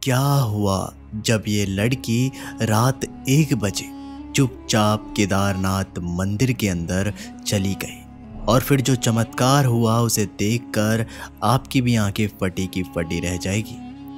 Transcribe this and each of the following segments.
क्या हुआ जब ये लड़की रात 1 बजे चुपचाप केदारनाथ मंदिर के अंदर चली गई। और फिर जो चमत्कार हुआ उसे देखकर आपकी भी आंखें फटी की फटी रह जाएगी।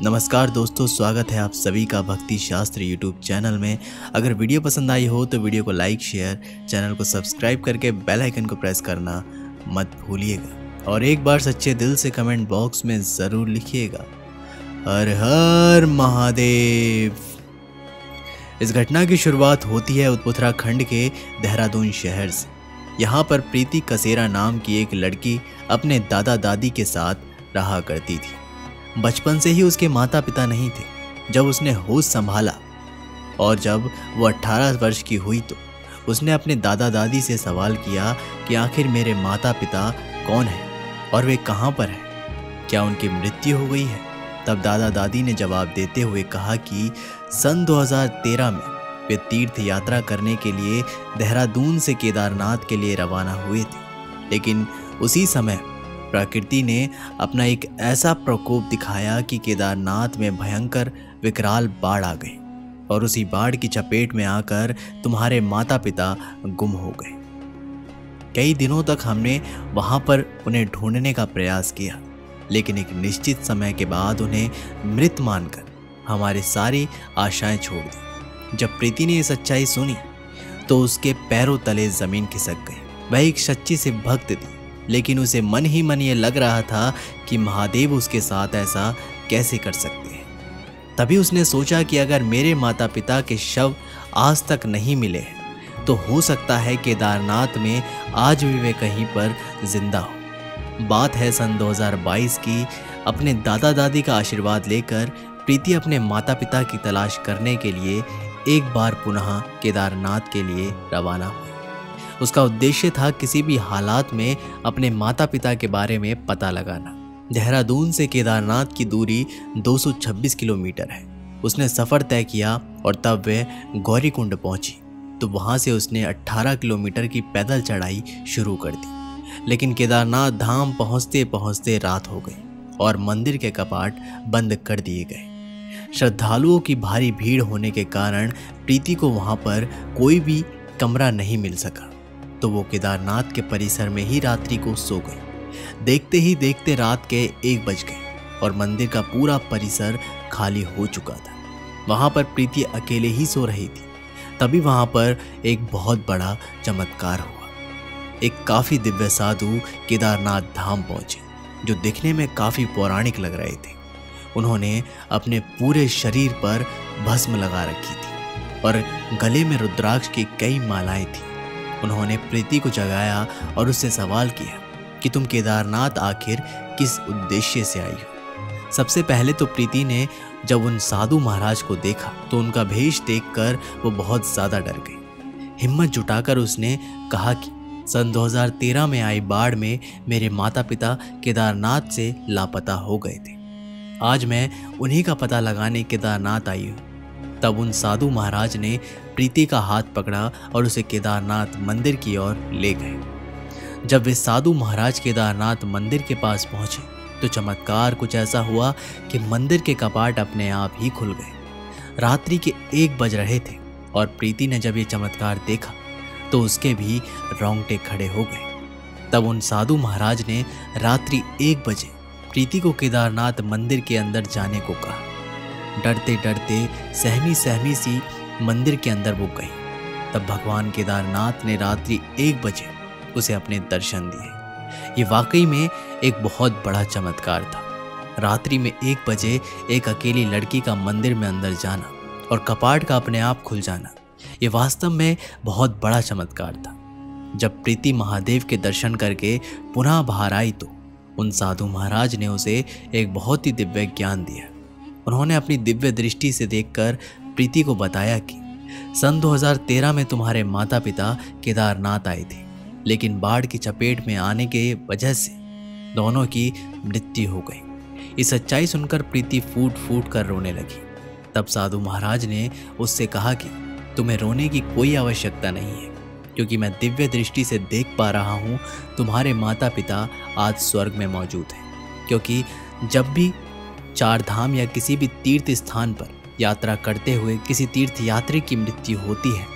नमस्कार दोस्तों, स्वागत है आप सभी का भक्ति शास्त्र यूट्यूब चैनल में। अगर वीडियो पसंद आई हो तो वीडियो को लाइक, शेयर, चैनल को सब्सक्राइब करके बेल आइकन को प्रेस करना मत भूलिएगा। और एक बार सच्चे दिल से कमेंट बॉक्स में ज़रूर लिखिएगा, हर हर महादेव। इस घटना की शुरुआत होती है उत्तराखंड के देहरादून शहर से। यहाँ पर प्रीति कसेरा नाम की एक लड़की अपने दादा दादी के साथ रहा करती थी। बचपन से ही उसके माता पिता नहीं थे। जब उसने होश संभाला और जब वो 18 वर्ष की हुई तो उसने अपने दादा दादी से सवाल किया कि आखिर मेरे माता पिता कौन हैं और वे कहाँ पर हैं, क्या उनकी मृत्यु हो गई है। तब दादा दादी ने जवाब देते हुए कहा कि सन 2013 में वे तीर्थ यात्रा करने के लिए देहरादून से केदारनाथ के लिए रवाना हुए थे। लेकिन उसी समय प्रकृति ने अपना एक ऐसा प्रकोप दिखाया कि केदारनाथ में भयंकर विकराल बाढ़ आ गई और उसी बाढ़ की चपेट में आकर तुम्हारे माता पिता गुम हो गए। कई दिनों तक हमने वहां पर उन्हें ढूंढने का प्रयास किया, लेकिन एक निश्चित समय के बाद उन्हें मृत मानकर हमारी सारी आशाएं छोड़ दी। जब प्रीति ने ये सच्चाई सुनी तो उसके पैरों तले जमीन खिसक गई। वह एक सच्ची से भक्त थी, लेकिन उसे मन ही मन ये लग रहा था कि महादेव उसके साथ ऐसा कैसे कर सकते हैं। तभी उसने सोचा कि अगर मेरे माता पिता के शव आज तक नहीं मिले हैं तो हो सकता है केदारनाथ में आज भी वे कहीं पर जिंदा हो। बात है सन 2022 की। अपने दादा दादी का आशीर्वाद लेकर प्रीति अपने माता पिता की तलाश करने के लिए एक बार पुनः केदारनाथ के लिए रवाना हुई। उसका उद्देश्य था किसी भी हालात में अपने माता पिता के बारे में पता लगाना। देहरादून से केदारनाथ की दूरी 226 किलोमीटर है। उसने सफ़र तय किया और तब वह गौरीकुंड पहुंची तो वहां से उसने 18 किलोमीटर की पैदल चढ़ाई शुरू कर दी। लेकिन केदारनाथ धाम पहुंचते पहुंचते रात हो गई और मंदिर के कपाट बंद कर दिए गए। श्रद्धालुओं की भारी भीड़ होने के कारण प्रीति को वहां पर कोई भी कमरा नहीं मिल सका, तो वो केदारनाथ के परिसर में ही रात्रि को सो गई। देखते ही देखते रात के 1 बज गए और मंदिर का पूरा परिसर खाली हो चुका था। वहां पर प्रीति अकेले ही सो रही थी। तभी वहां पर एक बहुत बड़ा चमत्कार हुआ। एक काफी दिव्य साधु केदारनाथ धाम पहुंचे, जो दिखने में काफी पौराणिक लग रहे थे। उन्होंने अपने पूरे शरीर पर भस्म लगा रखी थी और गले में रुद्राक्ष की कई मालाएं थी। उन्होंने प्रीति को जगाया और उससे सवाल किया कि तुम केदारनाथ आखिर किस उद्देश्य से आई हो। सबसे पहले तो प्रीति ने जब उन साधु महाराज को देखा तो उनका भेष देखकर वो बहुत ज़्यादा डर गई। हिम्मत जुटाकर उसने कहा कि सन 2013 में आई बाढ़ में मेरे माता पिता केदारनाथ से लापता हो गए थे। आज मैं उन्हीं का पता लगाने केदारनाथ आई हूँ। तब उन साधु महाराज ने प्रीति का हाथ पकड़ा और उसे केदारनाथ मंदिर की ओर ले गए। जब वे साधु महाराज केदारनाथ मंदिर के पास पहुंचे तो चमत्कार कुछ ऐसा हुआ कि मंदिर के कपाट अपने आप ही खुल गए। रात्रि के 1 बज रहे थे और प्रीति ने जब ये चमत्कार देखा तो उसके भी रोंगटे खड़े हो गए। तब उन साधु महाराज ने रात्रि 1 बजे प्रीति को केदारनाथ मंदिर के अंदर जाने को कहा। डरते डरते सहमी सहमी सी मंदिर के अंदर वो गई। तब भगवान केदारनाथ ने रात्रि 1 बजे उसे अपने दर्शन दिए। ये वाकई में एक बहुत बड़ा चमत्कार था। रात्रि में 1 बजे एक अकेली लड़की का मंदिर में अंदर जाना और कपाट का अपने आप खुल जाना, ये वास्तव में बहुत बड़ा चमत्कार था। जब प्रीति महादेव के दर्शन करके पुनः बाहर आई तो उन साधु महाराज ने उसे एक बहुत ही दिव्य ज्ञान दिया। उन्होंने अपनी दिव्य दृष्टि से देखकर प्रीति को बताया कि सन 2013 में तुम्हारे माता पिता केदारनाथ आए थे, लेकिन बाढ़ की चपेट में आने के वजह से दोनों की मृत्यु हो गई। ये सच्चाई सुनकर प्रीति फूट फूट कर रोने लगी। तब साधु महाराज ने उससे कहा कि तुम्हें रोने की कोई आवश्यकता नहीं है, क्योंकि मैं दिव्य दृष्टि से देख पा रहा हूँ तुम्हारे माता पिता आज स्वर्ग में मौजूद हैं। क्योंकि जब भी चार धाम या किसी भी तीर्थ स्थान पर यात्रा करते हुए किसी तीर्थ यात्री की मृत्यु होती है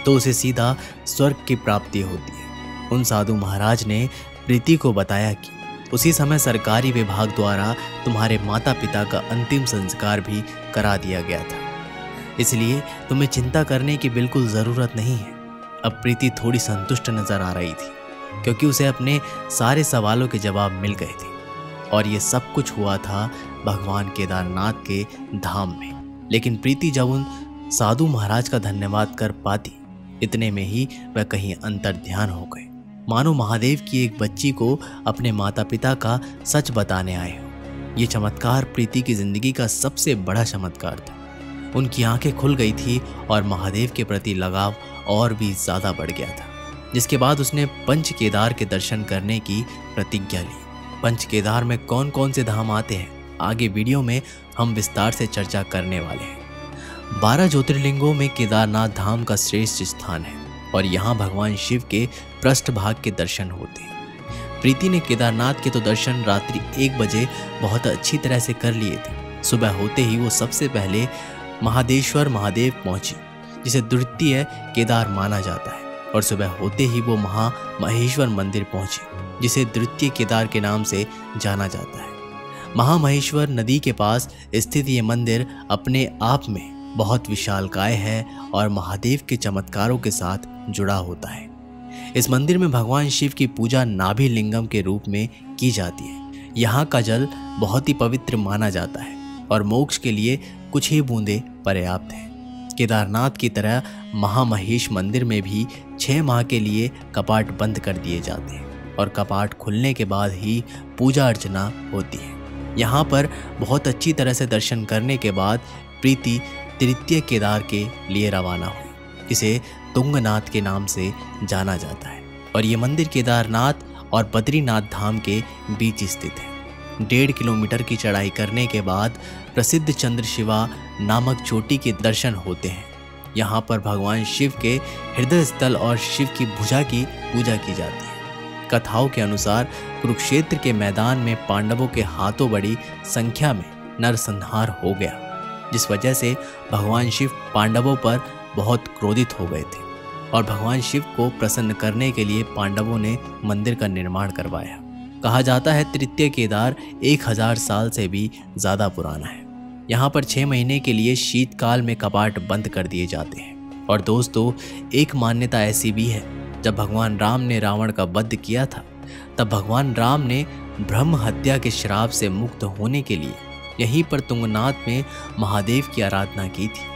तो उसे सीधा स्वर्ग की प्राप्ति होती है। उन साधु महाराज ने प्रीति को बताया कि उसी समय सरकारी विभाग द्वारा तुम्हारे माता पिता का अंतिम संस्कार भी करा दिया गया था, इसलिए तुम्हें चिंता करने की बिल्कुल ज़रूरत नहीं है। अब प्रीति थोड़ी संतुष्ट नजर आ रही थी क्योंकि उसे अपने सारे सवालों के जवाब मिल गए थे और ये सब कुछ हुआ था भगवान केदारनाथ के धाम में। लेकिन प्रीति जब उन साधु महाराज का धन्यवाद कर पाती, इतने में ही वह कहीं अंतर्ध्यान हो गए, मानो महादेव की एक बच्ची को अपने माता पिता का सच बताने आए हो। ये चमत्कार प्रीति की जिंदगी का सबसे बड़ा चमत्कार था। उनकी आंखें खुल गई थी और महादेव के प्रति लगाव और भी ज्यादा बढ़ गया था, जिसके बाद उसने पंच केदार के दर्शन करने की प्रतिज्ञा ली। पंच केदार में कौन कौन से धाम आते हैं, आगे वीडियो में हम विस्तार से चर्चा करने वाले हैं। 12 ज्योतिर्लिंगों में केदारनाथ धाम का श्रेष्ठ स्थान है और यहाँ भगवान शिव के पृष्ठभाग के दर्शन होते हैं। प्रीति ने केदारनाथ के तो दर्शन रात्रि 1 बजे बहुत अच्छी तरह से कर लिए थे। सुबह होते ही वो सबसे पहले महादेश्वर महादेव पहुंची, जिसे द्वितीय केदार माना जाता है, और सुबह होते ही वो महामहेश्वर मंदिर पहुंची, जिसे द्वितीय केदार के नाम से जाना जाता है। महामहेश्वर नदी के पास स्थित ये मंदिर अपने आप में बहुत विशालकाय है और महादेव के चमत्कारों के साथ जुड़ा होता है। इस मंदिर में भगवान शिव की पूजा नाभि लिंगम के रूप में की जाती है। यहाँ का जल बहुत ही पवित्र माना जाता है और मोक्ष के लिए कुछ ही बूंदे पर्याप्त है। केदारनाथ की तरह महामहेश मंदिर में भी 6 माह के लिए कपाट बंद कर दिए जाते हैं और कपाट खुलने के बाद ही पूजा अर्चना होती है। यहाँ पर बहुत अच्छी तरह से दर्शन करने के बाद प्रीति तृतीय केदार के लिए रवाना हुई, जिसे तुंगनाथ के नाम से जाना जाता है, और ये मंदिर केदारनाथ और बद्रीनाथ धाम के बीच स्थित है। 1.5 किलोमीटर की चढ़ाई करने के बाद प्रसिद्ध चंद्रशिवा नामक चोटी के दर्शन होते हैं। यहाँ पर भगवान शिव के हृदय स्थल और शिव की भुजा की पूजा की जाती है। कथाओं के अनुसार कुरुक्षेत्र के मैदान में पांडवों के हाथों बड़ी संख्या में नरसंहार हो गया, जिस वजह से भगवान शिव पांडवों पर बहुत क्रोधित हो गए थे और भगवान शिव को प्रसन्न करने के लिए पांडवों ने मंदिर का निर्माण करवाया। कहा जाता है तृतीय केदार 1000 साल से भी ज़्यादा पुराना है। यहाँ पर 6 महीने के लिए शीतकाल में कपाट बंद कर दिए जाते हैं। और दोस्तों, एक मान्यता ऐसी भी है, जब भगवान राम ने रावण का वध किया था, तब भगवान राम ने ब्रह्म हत्या के श्राप से मुक्त होने के लिए यहीं पर तुंगनाथ में महादेव की आराधना की थी।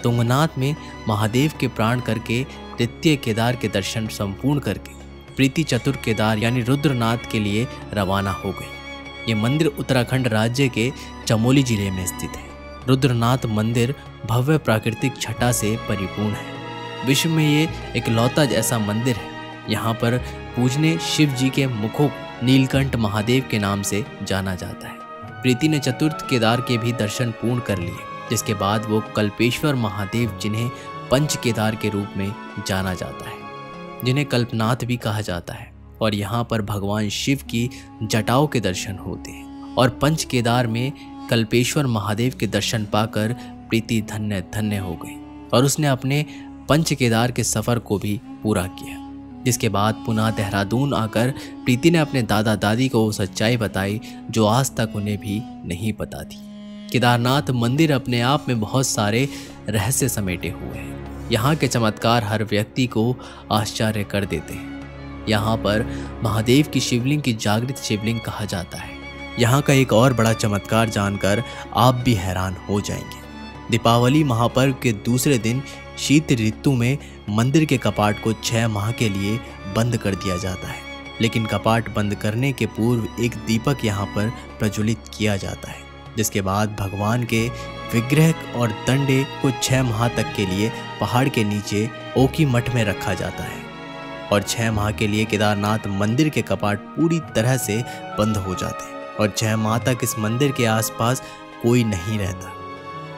तुंगनाथ में महादेव के प्राण करके तृतीय केदार के दर्शन संपूर्ण करके प्रीति चतुर्थ केदार यानी रुद्रनाथ के लिए रवाना हो गई। ये मंदिर उत्तराखंड राज्य के चमोली जिले में स्थित है। रुद्रनाथ मंदिर भव्य प्राकृतिक छटा से परिपूर्ण है। विश्व में ये इकलौता ऐसा मंदिर है। यहाँ पर पूजने शिव जी के मुखों को नीलकंठ महादेव के नाम से जाना जाता है। प्रीति ने चतुर्थ केदार के भी दर्शन पूर्ण कर लिए, जिसके बाद वो कल्पेश्वर महादेव, जिन्हें पंच केदार के रूप में जाना जाता है, जिन्हें कल्पनाथ भी कहा जाता है, और यहाँ पर भगवान शिव की जटाओं के दर्शन होते हैं। और पंच केदार में कल्पेश्वर महादेव के दर्शन पाकर प्रीति धन्य धन्य हो गई और उसने अपने पंच केदार के सफर को भी पूरा किया। जिसके बाद पुनः देहरादून आकर प्रीति ने अपने दादा दादी को वो सच्चाई बताई जो आज तक उन्हें भी नहीं पता थी। केदारनाथ मंदिर अपने आप में बहुत सारे रहस्य समेटे हुए हैं। यहाँ के चमत्कार हर व्यक्ति को आश्चर्य कर देते हैं। यहाँ पर महादेव की शिवलिंग की जागृत शिवलिंग कहा जाता है। यहाँ का एक और बड़ा चमत्कार जानकर आप भी हैरान हो जाएंगे। दीपावली महापर्व के दूसरे दिन शीत ऋतु में मंदिर के कपाट को 6 माह के लिए बंद कर दिया जाता है, लेकिन कपाट बंद करने के पूर्व एक दीपक यहाँ पर प्रज्वलित किया जाता है, जिसके बाद भगवान के विग्रह और दंडे को 6 माह तक के लिए पहाड़ के नीचे ओकी मठ में रखा जाता है और 6 माह के लिए केदारनाथ मंदिर के कपाट पूरी तरह से बंद हो जाते हैं और 6 माह तक इस मंदिर के आसपास कोई नहीं रहता।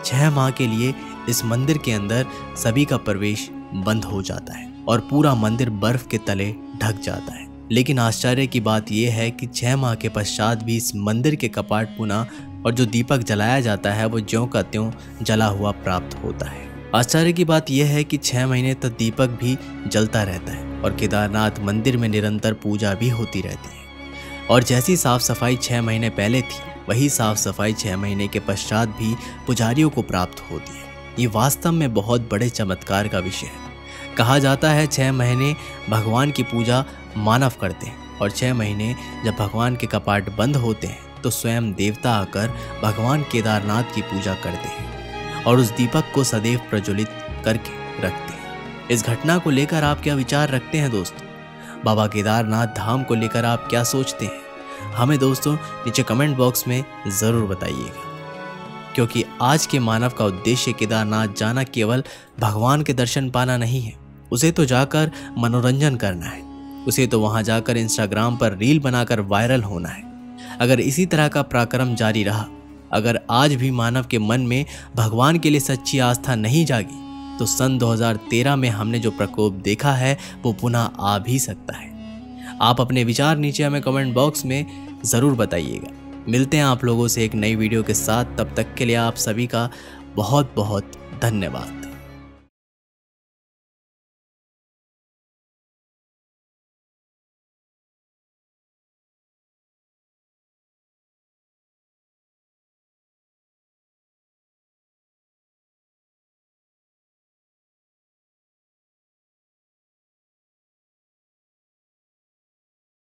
6 माह के लिए इस मंदिर के अंदर सभी का प्रवेश बंद हो जाता है और पूरा मंदिर बर्फ के तले ढक जाता है। लेकिन आश्चर्य की बात यह है कि 6 माह के पश्चात भी इस मंदिर के कपाट पुनः और जो दीपक जलाया जाता है वो ज्यों का त्यों जला हुआ प्राप्त होता है। आश्चर्य की बात यह है कि 6 महीने तक दीपक भी जलता रहता है और केदारनाथ मंदिर में निरंतर पूजा भी होती रहती है। और जैसी साफ सफाई 6 महीने पहले थी, वही साफ सफाई 6 महीने के पश्चात भी पुजारियों को प्राप्त होती है। ये वास्तव में बहुत बड़े चमत्कार का विषय है। कहा जाता है 6 महीने भगवान की पूजा मानव करते हैं और 6 महीने जब भगवान के कपाट बंद होते हैं तो स्वयं देवता आकर भगवान केदारनाथ की पूजा करते हैं और उस दीपक को सदैव प्रज्वलित करके रखते हैं। इस घटना को लेकर आप क्या विचार रखते हैं दोस्तों? बाबा केदारनाथ धाम को लेकर आप क्या सोचते हैं? हमें दोस्तों नीचे कमेंट बॉक्स में ज़रूर बताइएगा, क्योंकि आज के मानव का उद्देश्य केदारनाथ जाना केवल भगवान के दर्शन पाना नहीं है। उसे तो जाकर मनोरंजन करना है, उसे तो वहां जाकर इंस्टाग्राम पर रील बनाकर वायरल होना है। अगर इसी तरह का पराक्रम जारी रहा, अगर आज भी मानव के मन में भगवान के लिए सच्ची आस्था नहीं जागी, तो सन 2013 में हमने जो प्रकोप देखा है वो पुनः आ भी सकता है। आप अपने विचार नीचे हमें कमेंट बॉक्स में ज़रूर बताइएगा। मिलते हैं आप लोगों से एक नई वीडियो के साथ। तब तक के लिए आप सभी का बहुत बहुत धन्यवाद।